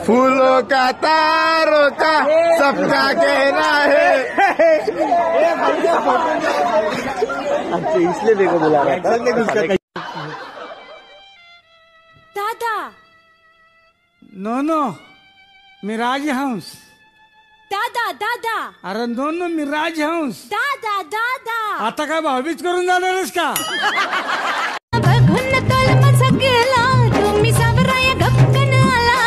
फूलों का तारों का सबका कहना है। अच्छा इसलिए मेरे को बुला रहा था। दादा नो मिराज हाऊस। दादा दादा अरे नो मिराज हाऊस। दादा दादा आता काय भाऊबीज करून जाणारच का? बघून तोल माझा गेला तुम्ही सावराया गपकन आला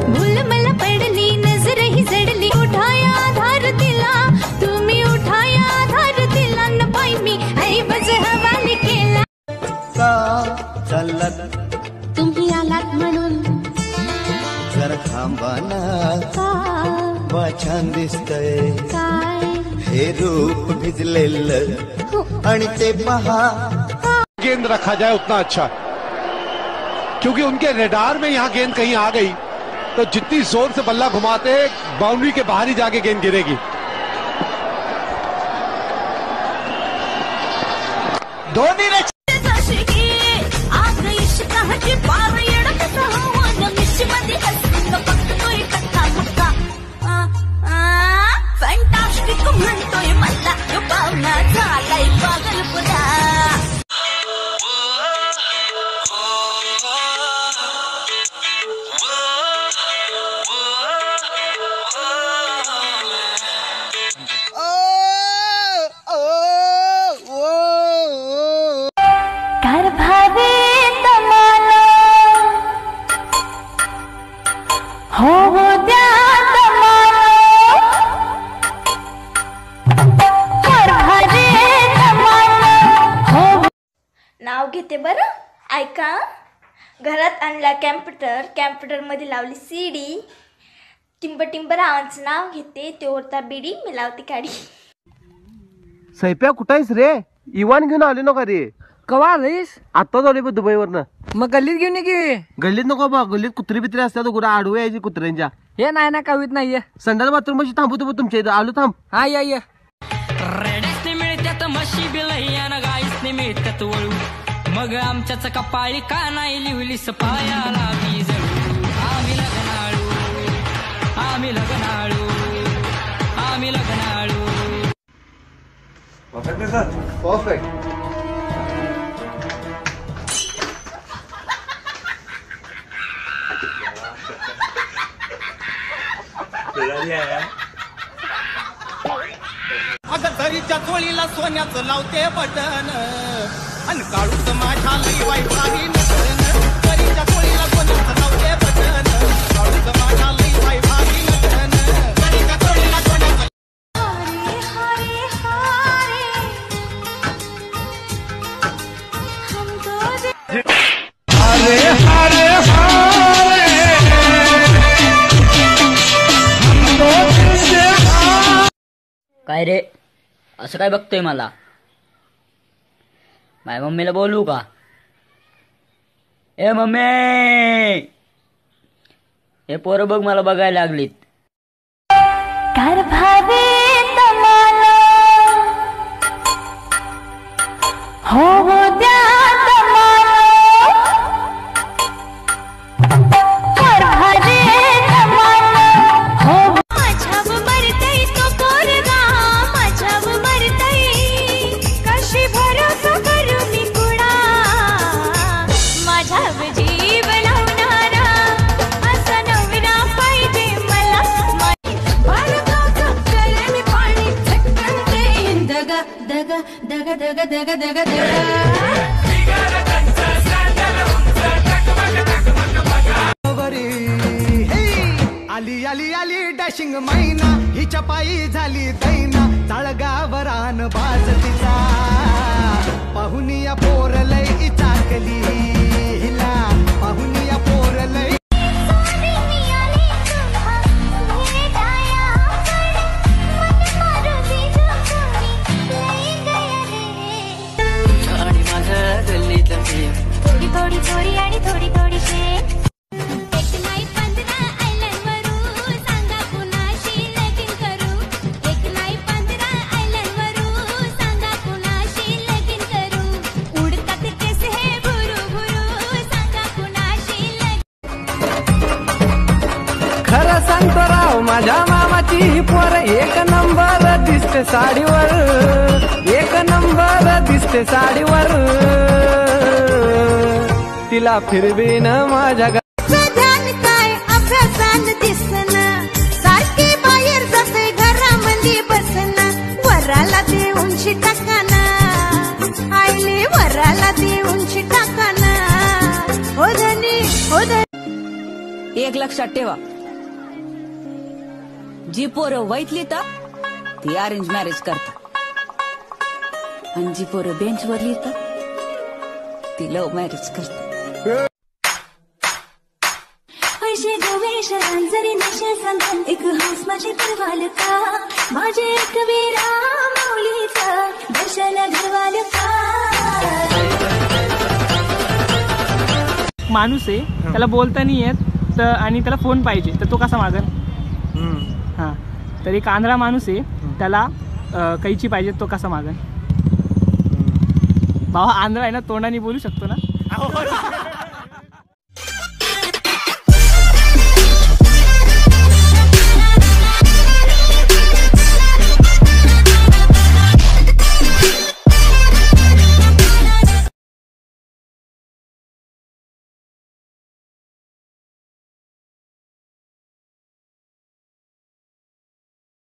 भूल मला पडली नजर ही जडली उठाया आधार दिला तुम्ही उठाया आधार दिला न पाय मी ऐवज हवाली केला का चालत तुम्ही आलात म्हणून जरा थांबाना का छान दिसतंय काय हे रूप भिजलेलं आणि ते पहा गेंद रखा जाए उतना अच्छा, क्योंकि उनके रेडार में यहाँ गेंद कहीं आ गई तो जितनी जोर से बल्ला घुमाते बाउंड्री के बाहर ही जाके गेंद गिरेगी। धोनी ने फॅन्टास्टिक म्हणतोय मला तो पाहुणा झालाय पागलपणा। नाव घेते बरं ऐका। घरात आणला कॅम्प्युटर मध्ये लावली सीडी टिंब रावांचं नाव घेते ते ओरता बिडी मी लावते काडी। सैप्या कुठायस रे? इवान घेऊन आले नका रे? कवा आलीस? आत्ताच आले दुबईवरनं। मग गल्लीत घेऊन ये की। गल्लीत नको बा, गल्लीत कुत्री बित्री असतात गुरा आडवे यायची कुत्र्यांच्या। हे नाही ना कवीत नाहीये। संडास बाथरूम मध्ये थांबतो तुमच्या इथं आलो थांब। हा या रेड्यासने मिळत्यात म्हशी बिलह्या न गाईसने मिळत्यात वळू मग आमच्याच कपाळी का नाही लिवलीस पायाला मी जळू आम्ही लग्नाळू आम्ही लग्नाळू आम्ही लग्नाळू। Perfect sir perfect. अगं दरीच्या चोळीला सोन्याचं लावते बटन आणि काढूच माझ्या लई वाईट आली नटन। दरीच्या चोळीला सोन्याचं लावते बटन काढूच माझ्या लई वाईट आली नटन। दरीच्या चोळीला सोन्याचं हरे हरे काय रे असं काय बघतोय मला? माझ्या मम्मीला बोलू का? ए मम्मी हे पोरं बघ मला बघायला लागलीत। आली आली आली डॅशिंग मैना हिच्या पायी झाली दैना तळगावरान बाज तिचा पाहुनिया पोरलई चाकली हिला पाहुनिया पोरलई। थोडी थोडी चोरी आणि थोडी थोडीशी खरं सांगतो राव माझ्या मामाची ही पोर एक नंबर दिसते साडीवर, एक नंबर दिसते साडीवर. तिला फिरवीन माझ्या ध्यान काय अभ्यासान दिसन, सारखी बाहेर जाते घरामध्ये बसन. वराला देऊनशी टाकाना, आईले वराला देऊनशी टाकाना. हो धनी हो धनी. एक लक्षात ठेवा, जी पोरं वैतली तर ती अरेंज मॅरेज करतात, आणि जी पोरं बेंचवर लिहितात ती लव्ह मॅरेज करतात. पैसे गोवेश जरी नशे सांगून एक हौस माझे घरवाल का, माझे एक वीरा माऊलीचं दर्शन घरवाल का. माणूस आहे त्याला बोलता नाही येत आणि त्याला फोन पाहिजे तर तो कसा मागल? हां, तर एक आंधळा माणूस आहे त्याला कैची पाहिजे तो कसा मागल? बाबा आंधळा आहे ना, तोंडाने बोलू शकतो ना.